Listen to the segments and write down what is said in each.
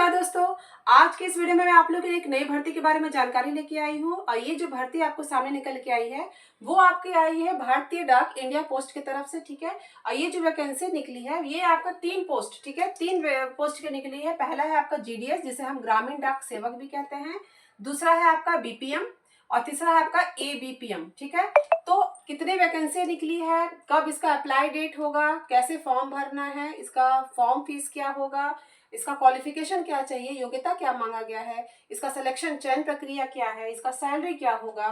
नमस्कार दोस्तों। आज के इस वीडियो में मैं आप लोगों के लिए एक नई भर्ती के बारे में जानकारी लेके आई हूँ और ये जो भर्ती आपको सामने निकल के आई है वो आपकी आई है भारतीय डाक इंडिया पोस्ट की तरफ से। ठीक है, और ये जो वैकेंसी निकली है ये आपका 3 पोस्ट, ठीक है, 3 पोस्ट की निकली है। पहला है आपका जीडीएस जिसे हम ग्रामीण डाक सेवक भी कहते हैं, दूसरा है आपका बीपीएम और तीसरा है आपका एबीपीएम। ठीक है, तो कितने वैकेंसी निकली है, कब इसका अप्लाई डेट होगा, कैसे फॉर्म भरना है, इसका फॉर्म फीस क्या होगा, इसका क्वालिफिकेशन क्या चाहिए, योग्यता क्या मांगा गया है, इसका सिलेक्शन चयन प्रक्रिया क्या है, इसका सैलरी क्या होगा,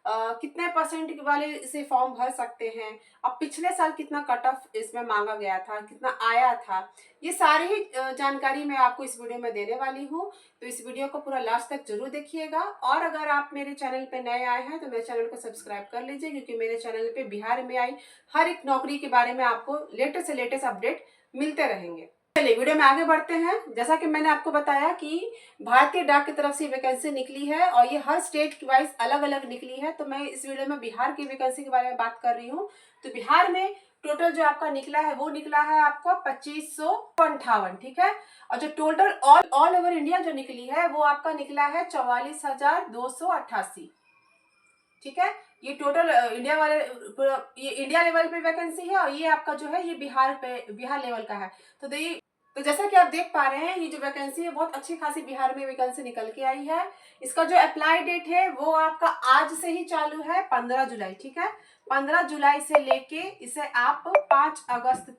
कितने परसेंट वाले इसे फॉर्म भर सकते हैं, अब पिछले साल कितना कट ऑफ इसमें मांगा गया था, कितना आया था, ये सारी ही जानकारी मैं आपको इस वीडियो में देने वाली हूँ। तो इस वीडियो को पूरा लास्ट तक जरूर देखिएगा और अगर आप मेरे चैनल पे नए आए हैं तो मेरे चैनल को सब्सक्राइब कर लीजिए, क्योंकि मेरे चैनल पे बिहार में आई हर एक नौकरी के बारे में आपको लेटेस्ट से लेटेस्ट अपडेट मिलते रहेंगे। चलिए वीडियो में आगे बढ़ते हैं। जैसा कि मैंने आपको बताया कि भारतीय डाक की तरफ से वैकेंसी निकली है और ये हर स्टेट की वाइज अलग अलग निकली है, तो मैं इस वीडियो में बिहार की वैकेंसी के बारे में बात कर रही हूँ। तो बिहार में टोटल जो आपका निकला है वो निकला है आपको 2558। ठीक है, और जो टोटल ऑल ओवर इंडिया जो निकली है वो आपका निकला है 44,288। ठीक है, ये टोटल इंडिया वाले ये इंडिया लेवल पे वैकेंसी है और ये आपका जो है ये बिहार लेवल का है। तो जैसा कि आप देख पा रहे हैं ये जो वैकेंसी है बहुत अच्छी खासी बिहार में वैकेंसी निकल के आई है। इसका जो अप्लाई डेट है वो आपका आज से ही चालू है, 15 जुलाई। ठीक है, 15 जुलाई से लेके इसे आप 5 अगस्त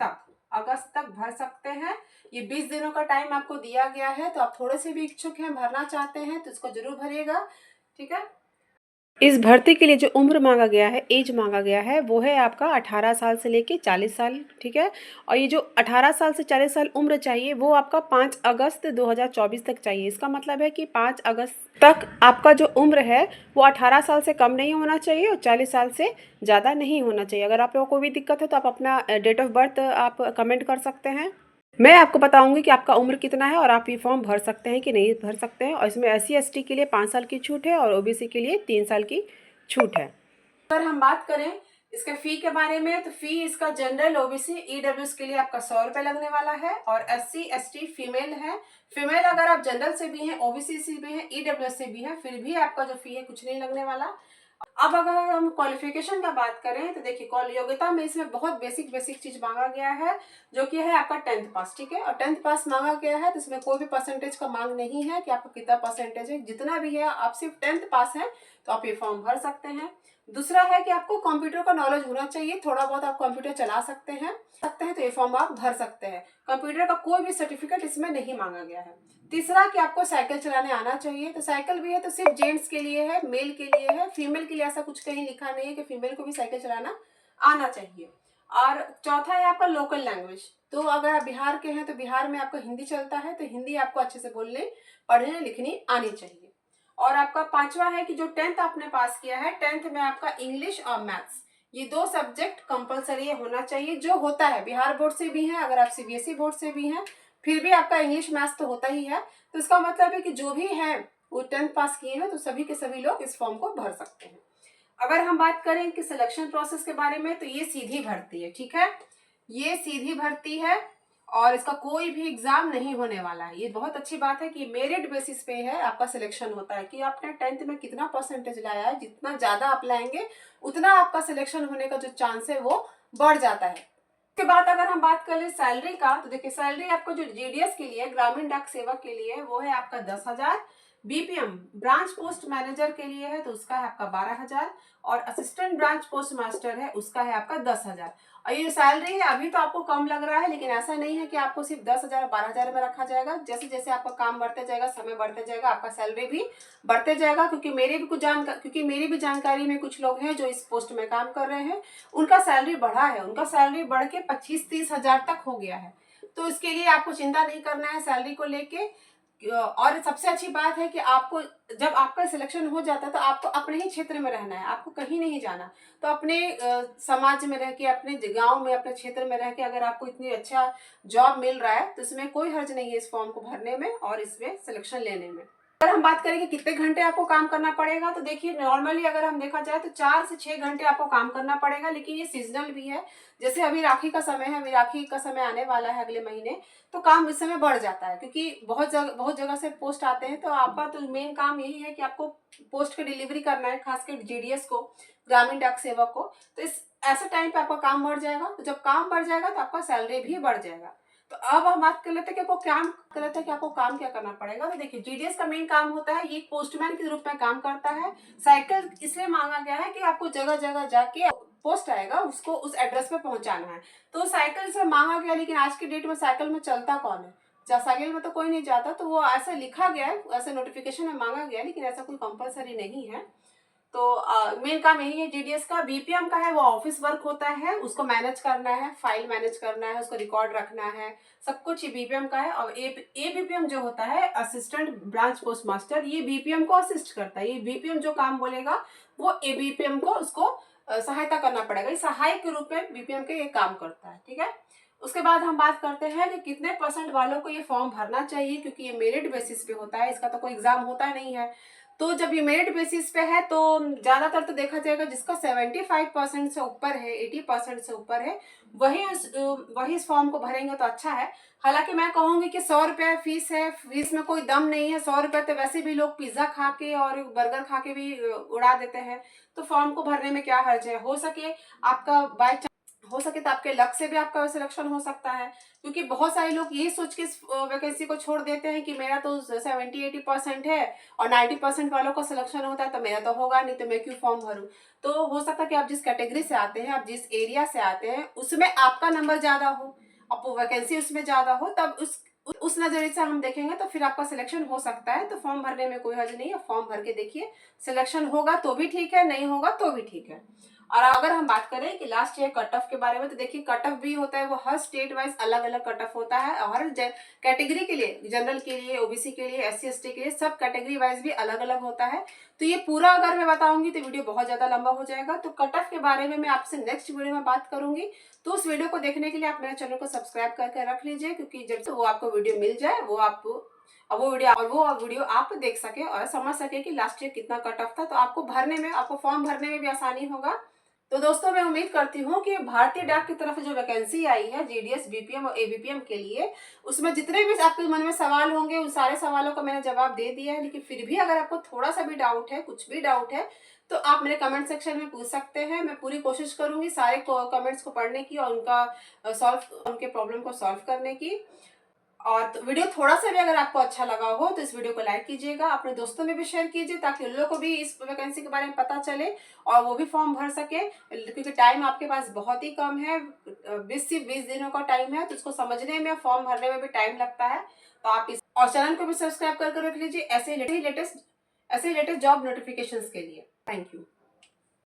तक भर सकते हैं। ये 20 दिनों का टाइम आपको दिया गया है, तो आप थोड़े से भी इच्छुक हैं, भरना चाहते हैं तो इसको जरूर भरिएगा। ठीक है, इस भर्ती के लिए जो उम्र मांगा गया है, एज मांगा गया है, वो है आपका 18 साल से लेके 40 साल। ठीक है, और ये जो 18 साल से 40 साल उम्र चाहिए वो आपका 5 अगस्त 2024 तक चाहिए। इसका मतलब है कि 5 अगस्त तक आपका जो उम्र है वो 18 साल से कम नहीं होना चाहिए और 40 साल से ज़्यादा नहीं होना चाहिए। अगर आप लोगों को कोई भी दिक्कत है तो आप अपना डेट ऑफ बर्थ आप कमेंट कर सकते हैं। मैं आपको बताऊंगी कि आपका उम्र कितना है और आप ये फॉर्म भर सकते हैं कि नहीं भर सकते हैं। और इसमें SC ST के लिए 5 साल की छूट है और OBC के लिए 3 साल की छूट है। अगर हम बात करें इसके फी के बारे में तो फी इसका जनरल OBC EWS के लिए आपका 100 रुपये लगने वाला है और SC ST फीमेल है। फीमेल अगर आप जनरल से भी हैं, OBC से भी हैं, EWS से भी हैं, फिर भी आपका जो फी है कुछ नहीं लगने वाला। अब अगर हम क्वालिफिकेशन का बात करें तो देखिए योग्यता में इसमें बहुत बेसिक चीज मांगा गया है जो कि है आपका 10th पास। ठीक है, और 10th पास मांगा गया है तो इसमें कोई भी परसेंटेज का मांग नहीं है कि आपका कितना परसेंटेज है, जितना भी है आप सिर्फ 10th पास है तो आप ये फॉर्म भर सकते हैं। दूसरा है कि आपको कंप्यूटर का नॉलेज होना चाहिए, थोड़ा बहुत आप कंप्यूटर चला सकते हैं तो ये फॉर्म आप भर सकते हैं। कंप्यूटर का कोई भी सर्टिफिकेट इसमें नहीं मांगा गया है। तीसरा कि आपको साइकिल चलाने आना चाहिए, तो साइकिल भी है तो सिर्फ जेंट्स के लिए है, मेल के लिए है, फीमेल के लिए ऐसा कुछ कहीं लिखा नहीं है कि फीमेल को भी साइकिल चलाना आना चाहिए। और चौथा है आपका लोकल लैंग्वेज, तो अगर आप बिहार के हैं तो बिहार में आपको हिंदी चलता है तो हिंदी आपको अच्छे से बोलने पढ़ने लिखनी आनी चाहिए। और आपका पांचवा है कि जो 10th आपने पास किया है, 10th में आपका इंग्लिश और मैथ्स ये 2 सब्जेक्ट कंपलसरी होना चाहिए, जो होता है बिहार बोर्ड से भी है, अगर आप CBSE बोर्ड से भी हैं फिर भी आपका इंग्लिश मैथ्स तो होता ही है। तो इसका मतलब है कि जो भी है वो 10th पास किए हैं तो सभी के सभी लोग इस फॉर्म को भर सकते हैं। अगर हम बात करें कि सिलेक्शन प्रोसेस के बारे में तो ये सीधी भर्ती है। ठीक है, ये सीधी भर्ती है और इसका कोई भी एग्जाम नहीं होने वाला है। ये बहुत अच्छी बात है कि मेरिट बेसिस पे है आपका सिलेक्शन होता है कि आपने 10th में कितना परसेंटेज लाया है, जितना ज्यादा आप लाएंगे उतना आपका सिलेक्शन होने का जो चांस है वो बढ़ जाता है। उसके बाद अगर हम बात करें सैलरी का तो देखिए सैलरी आपको जो GDS के लिए ग्रामीण डाक सेवक के लिए वो है आपका 10,000, BPM ब्रांच पोस्ट मैनेजर के लिए है तो उसका है आपका 12,000 और असिस्टेंट ब्रांच पोस्ट मास्टर है उसका है आपका 10,000। और ये सैलरी है अभी तो आपको कम लग रहा है, लेकिन ऐसा नहीं है कि आपको सिर्फ 10,000 12,000 में रखा जाएगा। जैसे जैसे आपका काम बढ़ते जाएगा, समय बढ़ते जाएगा, आपका सैलरी भी बढ़ते जाएगा। क्योंकि मेरी भी जानकारी में कुछ लोग हैं जो इस पोस्ट में काम कर रहे हैं, उनका सैलरी बढ़ा है, उनका सैलरी बढ़ के 25-30 हजार तक हो गया है। तो इसके लिए आपको चिंता नहीं करना है सैलरी को लेके। और सबसे अच्छी बात है कि आपको जब आपका सिलेक्शन हो जाता है तो आपको अपने ही क्षेत्र में रहना है, आपको कहीं नहीं जाना। तो अपने समाज में रह के, अपने गांव में, अपने क्षेत्र में रह के अगर आपको इतनी अच्छा जॉब मिल रहा है तो इसमें कोई हर्ज नहीं है इस फॉर्म को भरने में और इसमें सिलेक्शन लेने में। अगर हम बात करें कि कितने घंटे आपको काम करना पड़ेगा, तो देखिए नॉर्मली अगर हम देखा जाए तो 4 से 6 घंटे आपको काम करना पड़ेगा, लेकिन ये सीजनल भी है। जैसे अभी राखी का समय है, अभी राखी का समय आने वाला है अगले महीने, तो काम इस समय बढ़ जाता है क्योंकि बहुत जगह से पोस्ट आते हैं। तो आपका तो मेन काम यही है कि आपको पोस्ट की डिलीवरी करना है, खासकर जीडीएस को, ग्रामीण डाक सेवक को। तो इस ऐसे टाइम पे आपका काम बढ़ जाएगा। तो जब काम बढ़ जाएगा तो आपका सैलरी भी बढ़ जाएगा। तो अब हम बात कर लेते हैं कि आपको काम क्या करना पड़ेगा। तो देखिए जीडीएस का मेन काम होता है, ये पोस्टमैन के रूप में काम करता है। साइकिल इसलिए मांगा गया है कि आपको जगह जगह जाके पोस्ट आएगा, उसको उस एड्रेस पे पहुंचाना है। तो साइकिल से मांगा गया, लेकिन आज की डेट में साइकिल में चलता कौन है? साइकिल में तो कोई नहीं जाता। तो वो ऐसा लिखा गया है, ऐसे नोटिफिकेशन में मांगा गया है, लेकिन ऐसा कोई कंपलसरी नहीं है। तो मेन काम यही है जीडीएस का। बीपीएम का है वो ऑफिस वर्क होता है, उसको मैनेज करना है, फाइल मैनेज करना है, उसको रिकॉर्ड रखना है, सब कुछ ये बीपीएम का है। और एबीपीएम जो होता है, असिस्टेंट ब्रांच पोस्ट मास्टर, ये बीपीएम को असिस्ट करता है। ये बीपीएम जो काम बोलेगा वो एबीपीएम को उसको सहायता करना पड़ेगा। ये सहायक के रूप में बीपीएम के ये काम करता है, ठीक है। उसके बाद हम बात करते हैं कि कितने परसेंट वालों को ये फॉर्म भरना चाहिए, क्योंकि ये मेरिट बेसिस पे होता है, इसका तो कोई एग्जाम होता नहीं है। तो जब ये मेरिट बेसिस पे है तो ज्यादातर तो देखा जाएगा जिसका 75% से ऊपर है, 80% से ऊपर है, वही इस फॉर्म को भरेंगे तो अच्छा है। हालांकि मैं कहूंगी कि 100 रुपये फीस है, फीस में कोई दम नहीं है। 100 रुपये तो वैसे भी लोग पिज्जा खा के और बर्गर खा के भी उड़ा देते हैं। तो फॉर्म को भरने में क्या हर्ज है। हो सके तो आपके लक से भी आपका सिलेक्शन हो सकता है, क्योंकि बहुत सारे लोग यही सोच के इस वैकेंसी को छोड़ देते हैं कि मेरा तो 70-80% है और 90% वालों का सिलेक्शन होता है, तो मेरा तो होगा नहीं, तो मैं क्यों फॉर्म भरूं। तो हो सकता है कि आप जिस कैटेगरी से आते हैं, आप जिस एरिया से आते हैं, उसमें आपका नंबर ज्यादा हो, आपको वैकेंसी उसमें ज्यादा हो, तब उस नजरिए से हम देखेंगे तो फिर आपका सिलेक्शन हो सकता है। तो फॉर्म भरने में कोई हर्ज नहीं है, फॉर्म भर के देखिए, सिलेक्शन होगा तो भी ठीक है, नहीं होगा तो भी ठीक है। और अगर हम बात करें कि लास्ट ईयर कट ऑफ के बारे में, तो देखिए कट ऑफ भी होता है, वो हर स्टेट वाइज अलग अलग कट ऑफ होता है। और हर कैटेगरी के लिए, जनरल के लिए, ओबीसी के लिए, एससी एसटी के लिए, सब कैटेगरी वाइज भी अलग अलग होता है। तो ये पूरा अगर मैं बताऊंगी तो वीडियो बहुत ज्यादा लंबा हो जाएगा। तो कट ऑफ के बारे में मैं आपसे नेक्स्ट वीडियो में बात करूंगी। तो उस वीडियो को देखने के लिए आप मेरे चैनल को सब्सक्राइब करके रख लीजिए, क्योंकि जब वो आपको वीडियो मिल जाए, वो वीडियो आप देख सके और समझ सके कि लास्ट ईयर कितना कट ऑफ था। तो आपको फॉर्म भरने में भी आसानी होगा। तो दोस्तों मैं उम्मीद करती हूँ कि भारतीय डाक की तरफ जो वैकेंसी आई है जीडीएस, बीपीएम और एबीपीएम के लिए, उसमें जितने भी आपके मन में सवाल होंगे उन सारे सवालों का मैंने जवाब दे दिया है। लेकिन फिर भी अगर आपको थोड़ा सा भी डाउट है, कुछ भी डाउट है, तो आप मेरे कमेंट सेक्शन में पूछ सकते हैं। मैं पूरी कोशिश करूंगी सारे कमेंट्स को पढ़ने की और उनके प्रॉब्लम को सॉल्व करने की। और तो वीडियो थोड़ा सा भी अगर आपको अच्छा लगा हो तो इस वीडियो को लाइक कीजिएगा, अपने दोस्तों में भी शेयर कीजिए, ताकि उन लोगों को भी इस वैकेंसी के बारे में पता चले और वो भी फॉर्म भर सके। क्योंकि टाइम आपके पास बहुत ही कम है, 20 दिनों का टाइम है, तो इसको समझने में, फॉर्म भरने में भी टाइम लगता है। तो आप इस और चैनल को भी सब्सक्राइब कर रख लीजिए ऐसे ही लेटेस्ट जॉब नोटिफिकेशन के लिए। Thank you.